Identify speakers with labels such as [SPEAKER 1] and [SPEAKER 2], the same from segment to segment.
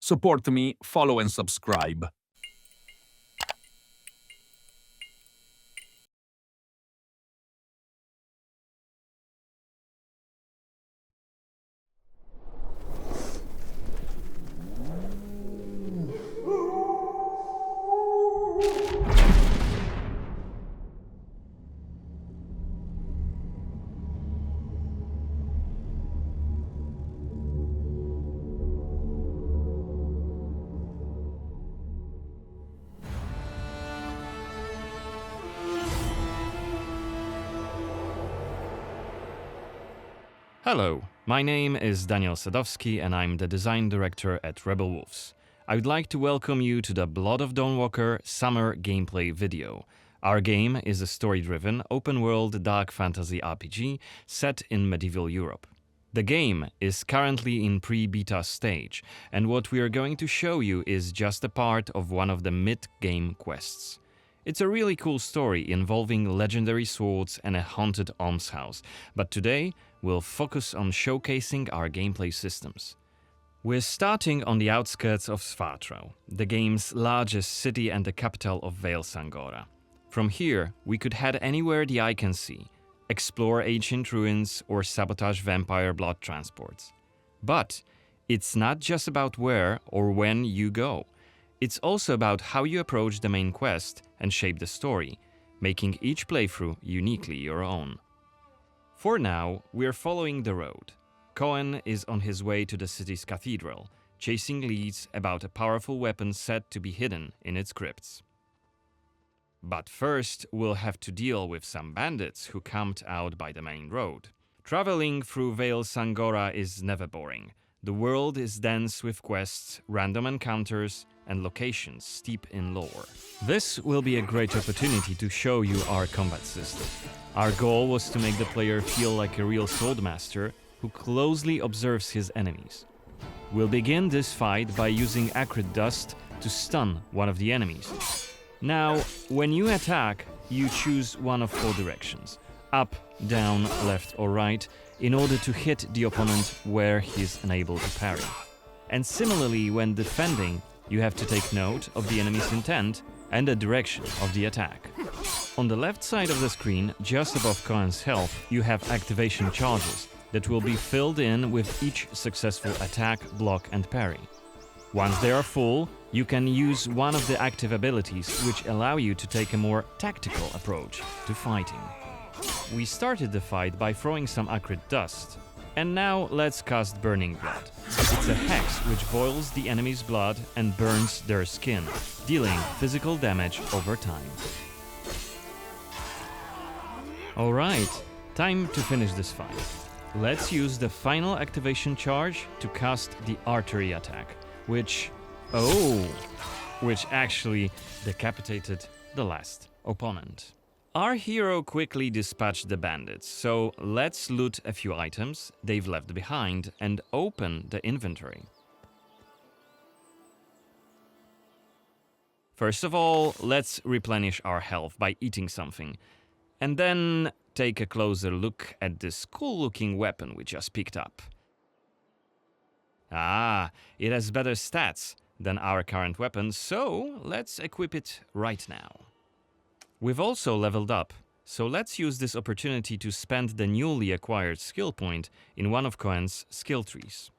[SPEAKER 1] Support me, follow and subscribe.
[SPEAKER 2] Hello, my name is Daniel Sadowski and I'm the design director at Rebel Wolves. I would like to welcome you to the Blood of Dawnwalker summer gameplay video. Our game is a story-driven, open-world dark fantasy RPG set in medieval Europe. The game is currently in pre-beta stage, and what we are going to show you is just a part of one of the mid-game quests. It's a really cool story involving legendary swords and a haunted almshouse, but today we'll focus on showcasing our gameplay systems. We're starting on the outskirts of Svartrau, the game's largest city and the capital of Vale Sangora. From here, we could head anywhere the eye can see, explore ancient ruins or sabotage vampire blood transports. But it's not just about where or when you go. It's also about how you approach the main quest and shape the story, making each playthrough uniquely your own. For now, we're following the road. Cohen is on his way to the city's cathedral, chasing leads about a powerful weapon said to be hidden in its crypts. But first, we'll have to deal with some bandits who camped out by the main road. Traveling through Vale Sangora is never boring. The world is dense with quests, random encounters, and locations steep in lore. This will be a great opportunity to show you our combat system. Our goal was to make the player feel like a real swordmaster who closely observes his enemies. We'll begin this fight by using acrid dust to stun one of the enemies. Now, when you attack, you choose one of four directions: up, down, left or right, in order to hit the opponent where he is unable to parry. And similarly, when defending, you have to take note of the enemy's intent and the direction of the attack. On the left side of the screen, just above Cohen's health, you have activation charges that will be filled in with each successful attack, block and parry. Once they are full, you can use one of the active abilities which allow you to take a more tactical approach to fighting. We started the fight by throwing some acrid dust. And now let's cast Burning Blood. It's a hex which boils the enemy's blood and burns their skin, dealing physical damage over time. Alright, time to finish this fight. Let's use the final activation charge to cast the artery attack, which actually decapitated the last opponent. Our hero quickly dispatched the bandits, so let's loot a few items they've left behind and open the inventory. First of all, let's replenish our health by eating something, and then take a closer look at this cool-looking weapon we just picked up. Ah, it has better stats than our current weapon, so let's equip it right now. We've also leveled up, so let's use this opportunity to spend the newly acquired skill point in one of Cohen's skill trees.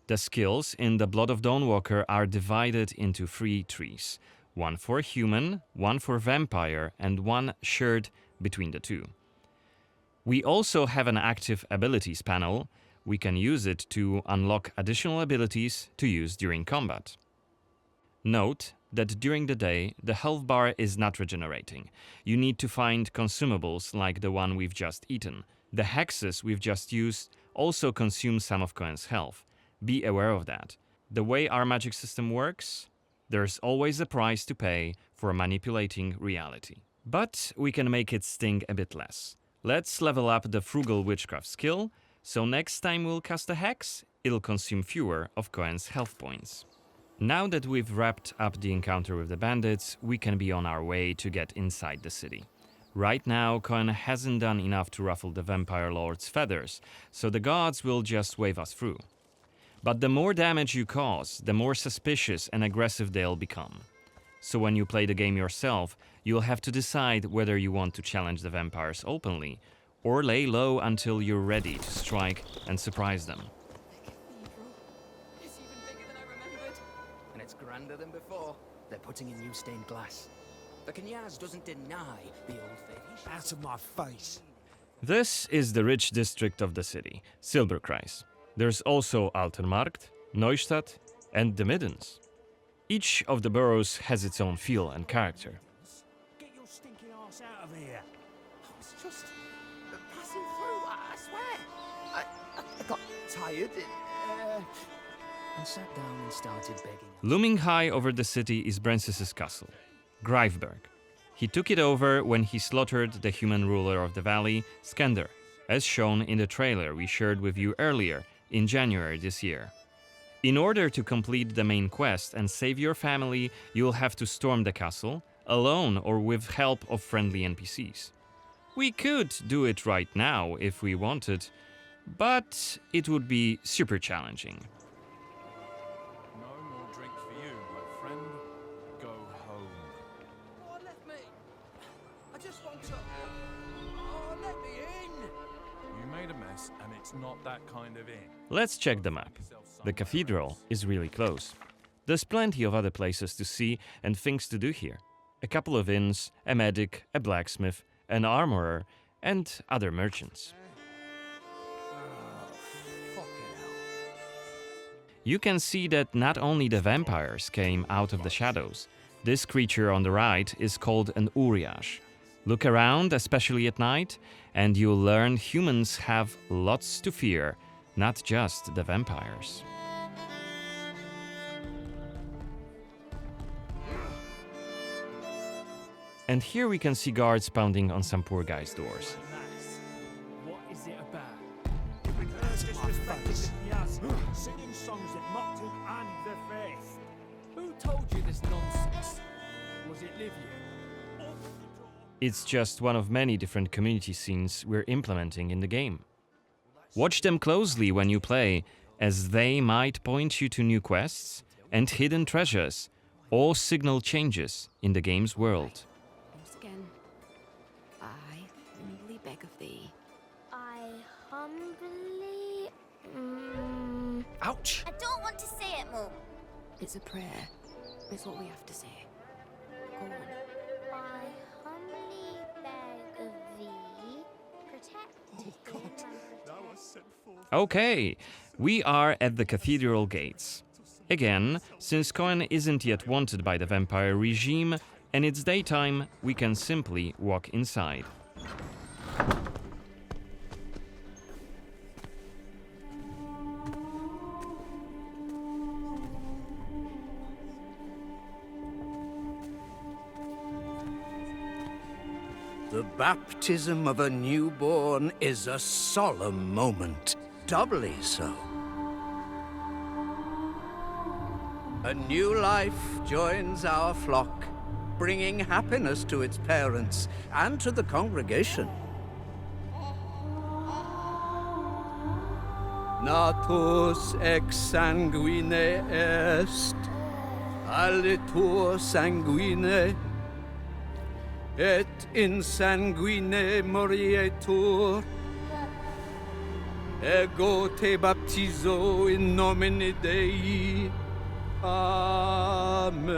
[SPEAKER 2] The skills in the Blood of Dawnwalker are divided into 3 trees, one for human, one for vampire, and one shared between the two. We also have an active abilities panel. We can use it to unlock additional abilities to use during combat. Note that during the day, the health bar is not regenerating. You need to find consumables like the one we've just eaten. The hexes we've just used also consume some of Cohen's health. Be aware of that. The way our magic system works, there's always a price to pay for manipulating reality. But we can make it sting a bit less. Let's level up the Frugal Witchcraft skill, so next time we'll cast a hex, it'll consume fewer of Cohen's health points. Now that we've wrapped up the encounter with the bandits, we can be on our way to get inside the city. Right now, Cohen hasn't done enough to ruffle the vampire lord's feathers, so the guards will just wave us through. But the more damage you cause, the more suspicious and aggressive they'll become. So when you play the game yourself, you'll have to decide whether you want to challenge the vampires openly, or lay low until you're ready to strike and surprise them.
[SPEAKER 3] The cathedral. It's even bigger than I remembered. And it's grander than before. They're putting in new stained glass. The Knyaz doesn't deny the old faith.
[SPEAKER 4] Out of my face.
[SPEAKER 2] This is the rich district of the city, Silberkreis. There's also Altenmarkt, Neustadt, and the Middens. Each of the boroughs has its own feel and character.
[SPEAKER 4] Get your stinking ass out of here.
[SPEAKER 3] I was just passing through, I swear. I got tired and sat down and started begging.
[SPEAKER 2] Looming high over the city is Brensis's castle, Greifberg. He took it over when he slaughtered the human ruler of the valley, Skender, as shown in the trailer we shared with you earlier in January this year. In order to complete the main quest and save your family, you'll have to storm the castle, alone or with help of friendly NPCs. We could do it right now if we wanted, but it would be super challenging.
[SPEAKER 5] No more drink for you, my friend. Go home.
[SPEAKER 3] Oh, let me. I just want to. Oh, let me in.
[SPEAKER 5] You made a mess, and it's not that kind of inn.
[SPEAKER 2] Let's check the map. The cathedral is really close. There's plenty of other places to see and things to do here. A couple of inns, a medic, a blacksmith, an armorer, and other merchants.
[SPEAKER 3] Fucking hell.
[SPEAKER 2] You can see that not only the vampires came out of the shadows. This creature on the right is called an Uriash. Look around, especially at night, and you'll learn humans have lots to fear, not just the vampires. And here we can see guards pounding on some poor guy's doors.
[SPEAKER 4] What is it about? Disrespecting the Knyaz, singing songs that mocked him and the faith.
[SPEAKER 3] Who told you this nonsense?
[SPEAKER 4] Was it Livia?
[SPEAKER 2] It's just one of many different community scenes we're implementing in the game. Watch them closely when you play, as they might point you to new quests and hidden treasures, or signal changes in the game's world.
[SPEAKER 6] Once again, I humbly beg of thee.
[SPEAKER 7] I humbly.
[SPEAKER 3] Ouch!
[SPEAKER 7] I don't want to say it, Mum.
[SPEAKER 6] It's a prayer. It's what we have to say. Go on.
[SPEAKER 7] I humbly beg of thee, protect him and protect.
[SPEAKER 2] Okay, we are at the cathedral gates. Again, since Cohen isn't yet wanted by the vampire regime and it's daytime, we can simply walk inside.
[SPEAKER 8] The baptism of a newborn is a solemn moment, doubly so. A new life joins our flock, bringing happiness to its parents and to the congregation. Natus ex sanguine est, alitur sanguine, et in sanguine morietur. Ego te baptizo in nomine Dei. Amen.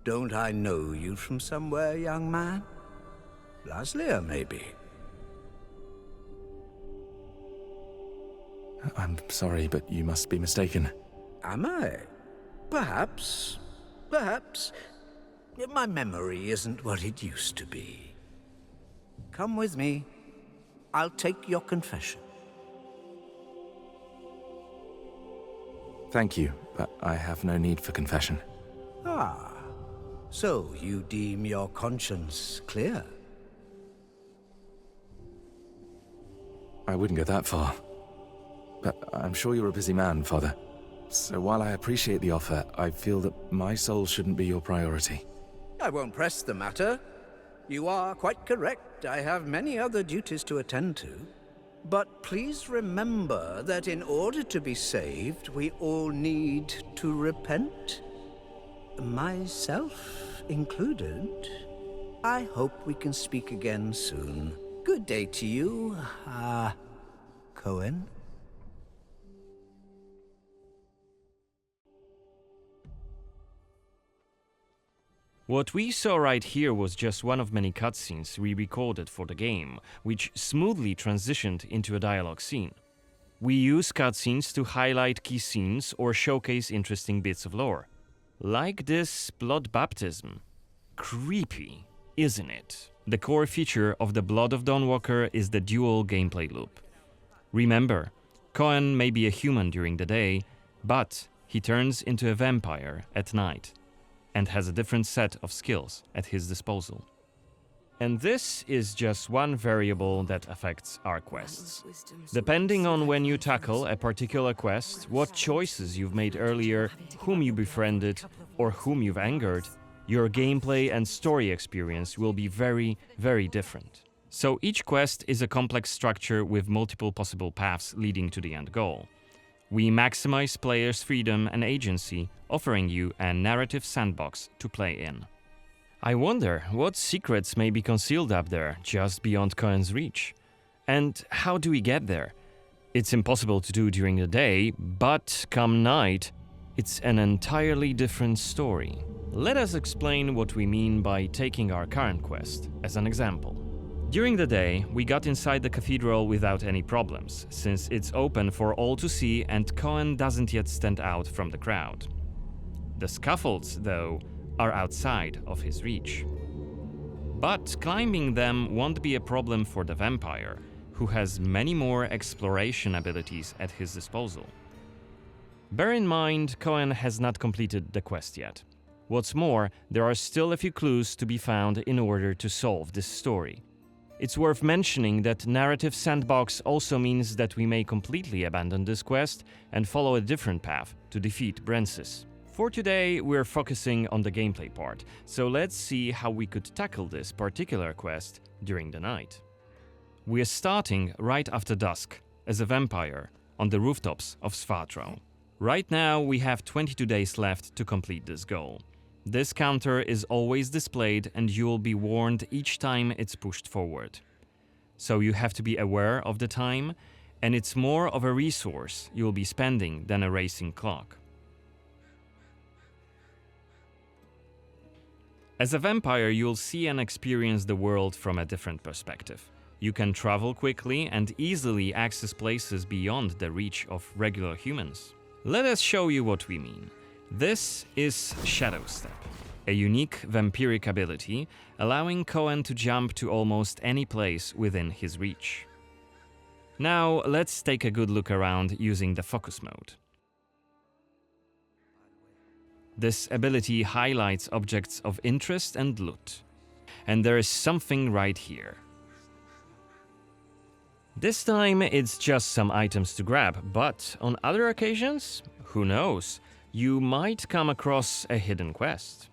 [SPEAKER 8] Don't I know you from somewhere, young man? Laslia, maybe?
[SPEAKER 9] I'm sorry, but you must be mistaken.
[SPEAKER 8] Am I? Perhaps. Perhaps. My memory isn't what it used to be. Come with me. I'll take your confession.
[SPEAKER 9] Thank you, but I have no need for confession.
[SPEAKER 8] Ah, so you deem your conscience clear?
[SPEAKER 9] I wouldn't go that far. But I'm sure you're a busy man, Father. So while I appreciate the offer, I feel that my soul shouldn't be your priority.
[SPEAKER 8] I won't press the matter. You are quite correct. I have many other duties to attend to. But please remember that in order to be saved, we all need to repent. Myself included. I hope we can speak again soon. Good day to you, Cohen.
[SPEAKER 2] What we saw right here was just one of many cutscenes we recorded for the game, which smoothly transitioned into a dialogue scene. We use cutscenes to highlight key scenes or showcase interesting bits of lore. Like this blood baptism. Creepy, isn't it? The core feature of the Blood of Dawnwalker is the dual gameplay loop. Remember, Cohen may be a human during the day, but he turns into a vampire at night, and has a different set of skills at his disposal. And this is just one variable that affects our quests. Depending on when you tackle a particular quest, what choices you've made earlier, whom you befriended, or whom you've angered, your gameplay and story experience will be very, very different. So each quest is a complex structure with multiple possible paths leading to the end goal. We maximize players' freedom and agency, offering you a narrative sandbox to play in. I wonder what secrets may be concealed up there, just beyond Cohen's reach. And how do we get there? It's impossible to do during the day, but come night, it's an entirely different story. Let us explain what we mean by taking our current quest as an example. During the day, we got inside the cathedral without any problems, since it's open for all to see and Cohen doesn't yet stand out from the crowd. The scaffolds, though, are outside of his reach. But climbing them won't be a problem for the vampire, who has many more exploration abilities at his disposal. Bear in mind, Cohen has not completed the quest yet. What's more, there are still a few clues to be found in order to solve this story. It's worth mentioning that narrative sandbox also means that we may completely abandon this quest and follow a different path to defeat Brensis. For today, we're focusing on the gameplay part, so let's see how we could tackle this particular quest during the night. We're starting right after dusk, as a vampire, on the rooftops of Svatro. Right now, we have 22 days left to complete this goal. This counter is always displayed and you will be warned each time it's pushed forward. So you have to be aware of the time, and it's more of a resource you'll be spending than a racing clock. As a vampire, you'll see and experience the world from a different perspective. You can travel quickly and easily access places beyond the reach of regular humans. Let us show you what we mean. This is Shadow Step, a unique vampiric ability allowing Cohen to jump to almost any place within his reach. Now let's take a good look around using the focus mode. This ability highlights objects of interest and loot. And there is something right here. This time it's just some items to grab, but on other occasions, who knows? You might come across a hidden quest.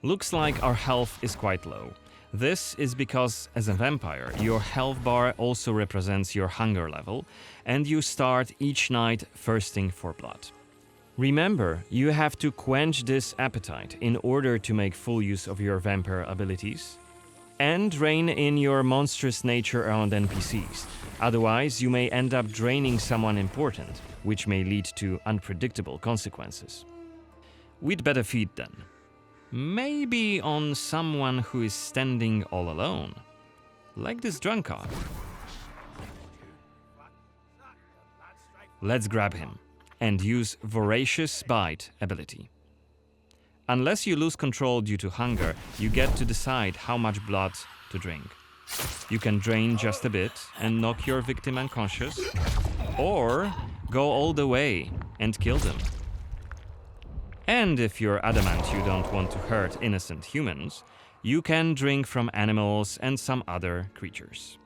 [SPEAKER 2] Looks like our health is quite low. This is because, as a vampire, your health bar also represents your hunger level, and you start each night thirsting for blood. Remember, you have to quench this appetite in order to make full use of your vampire abilities, and rein in your monstrous nature around NPCs. Otherwise, you may end up draining someone important, which may lead to unpredictable consequences. We'd better feed then. Maybe on someone who is standing all alone, like this drunkard. Let's grab him and use Voracious Bite ability. Unless you lose control due to hunger, you get to decide how much blood to drink. You can drain just a bit and knock your victim unconscious, or go all the way and kill them. And if you're adamant you don't want to hurt innocent humans, you can drink from animals and some other creatures.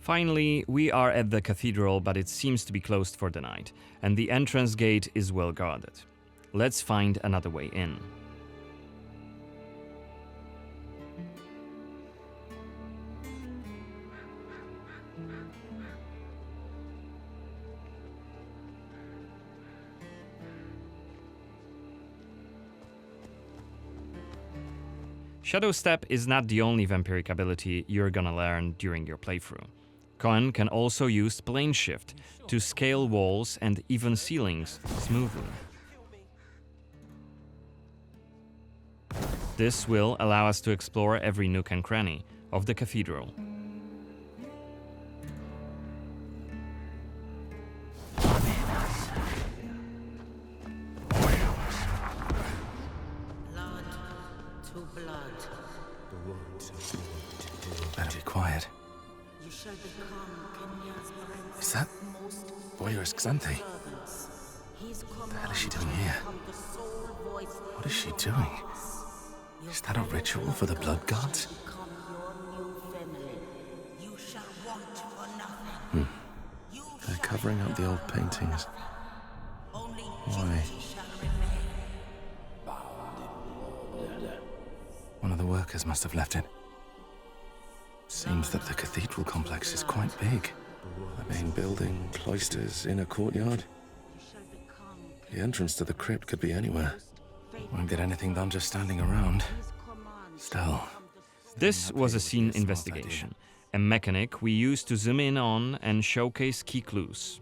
[SPEAKER 2] Finally, we are at the cathedral, but it seems to be closed for the night, and the entrance gate is well guarded. Let's find another way in. Shadow Step is not the only vampiric ability you're gonna learn during your playthrough. Cohen can also use Plane Shift to scale walls and even ceilings smoothly. This will allow us to explore every nook and cranny of the cathedral.
[SPEAKER 9] Better be quiet. Is that voyeurist Xanthi? What the hell is she doing here? What is she doing? Is that a ritual for the blood gods? They're covering up the old paintings. Why? One of the workers must have left it. Seems that the cathedral complex is quite big. The main building, cloisters, inner courtyard. The entrance to the crypt could be anywhere. Won't get anything done just standing around. Still.
[SPEAKER 2] This was a scene investigation, a mechanic we used to zoom in on and showcase key clues.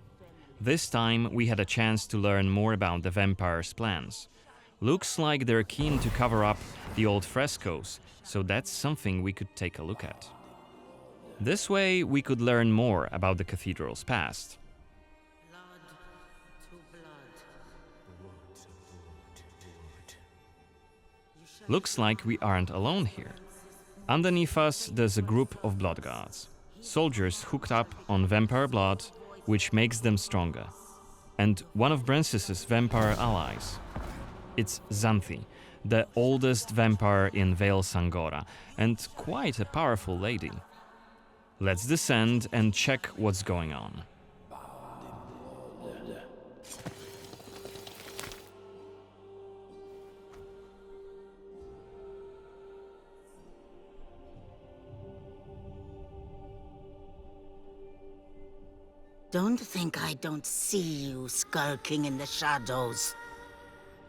[SPEAKER 2] This time we had a chance to learn more about the vampire's plans. Looks like they're keen to cover up the old frescoes, so that's something we could take a look at. This way we could learn more about the cathedral's past. Looks like we aren't alone here. Underneath us there's a group of blood guards, soldiers hooked up on vampire blood, which makes them stronger, and one of Brances's vampire allies. It's Xanthi, the oldest vampire in Vale Sangora, and quite a powerful lady. Let's descend and check what's going on.
[SPEAKER 10] Don't think I don't see you skulking in the shadows.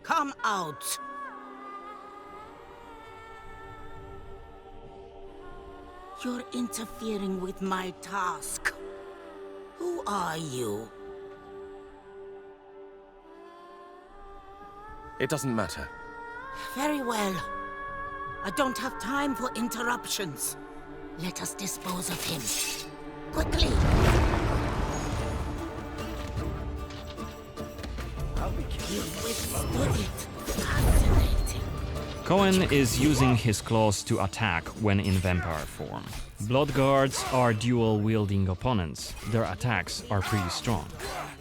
[SPEAKER 10] Come out! You're interfering with my task. Who are you?
[SPEAKER 9] It doesn't matter.
[SPEAKER 10] Very well. I don't have time for interruptions. Let us dispose of him. Quickly! You've withstood it. Fascinating.
[SPEAKER 2] Cohen is using his claws to attack when in vampire form. Blood guards are dual-wielding opponents. Their attacks are pretty strong.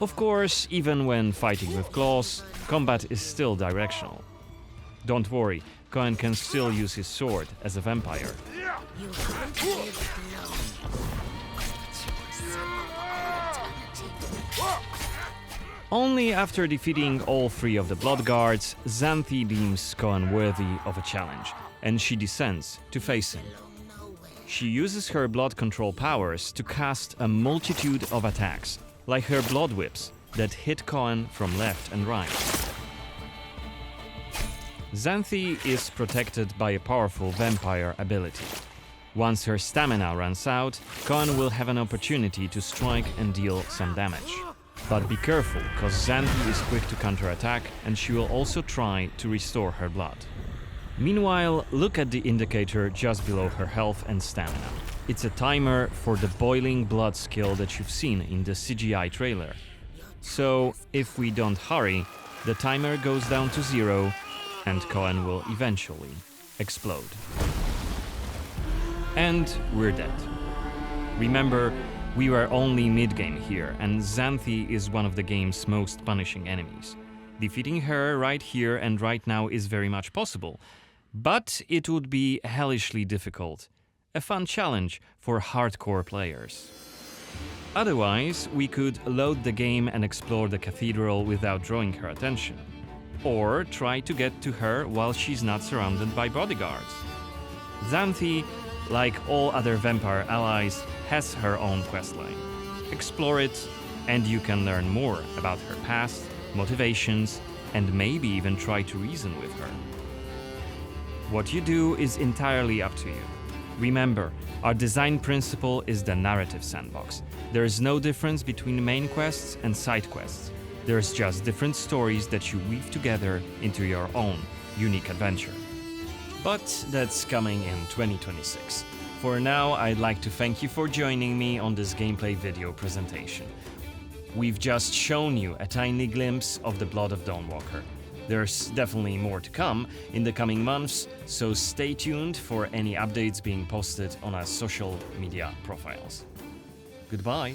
[SPEAKER 2] Of course, even when fighting with claws, combat is still directional. Don't worry, Cohen can still use his sword as a vampire.
[SPEAKER 10] You haven't lived long.
[SPEAKER 2] Only after defeating all three of the blood guards, Xanthi deems Cohen worthy of a challenge, and she descends to face him. She uses her blood control powers to cast a multitude of attacks, like her blood whips that hit Cohen from left and right. Xanthi is protected by a powerful vampire ability. Once her stamina runs out, Cohen will have an opportunity to strike and deal some damage. But be careful, cause Xanthi is quick to counterattack and she will also try to restore her blood. Meanwhile, look at the indicator just below her health and stamina. It's a timer for the boiling blood skill that you've seen in the CGI trailer. So, if we don't hurry, the timer goes down to 0 and Cohen will eventually explode. And we're dead. Remember, We were only mid-game here, and Xanthi is one of the game's most punishing enemies. Defeating her right here and right now is very much possible, but it would be hellishly difficult. A fun challenge for hardcore players. Otherwise, we could load the game and explore the cathedral without drawing her attention. Or try to get to her while she's not surrounded by bodyguards. Xanthi, like all other vampire allies, has her own questline. Explore it, and you can learn more about her past, motivations, and maybe even try to reason with her. What you do is entirely up to you. Remember, our design principle is the narrative sandbox. There is no difference between main quests and side quests. There's just different stories that you weave together into your own unique adventure. But that's coming in 2026. For now, I'd like to thank you for joining me on this gameplay video presentation. We've just shown you a tiny glimpse of the Blood of Dawnwalker. There's definitely more to come in the coming months, so stay tuned for any updates being posted on our social media profiles. Goodbye!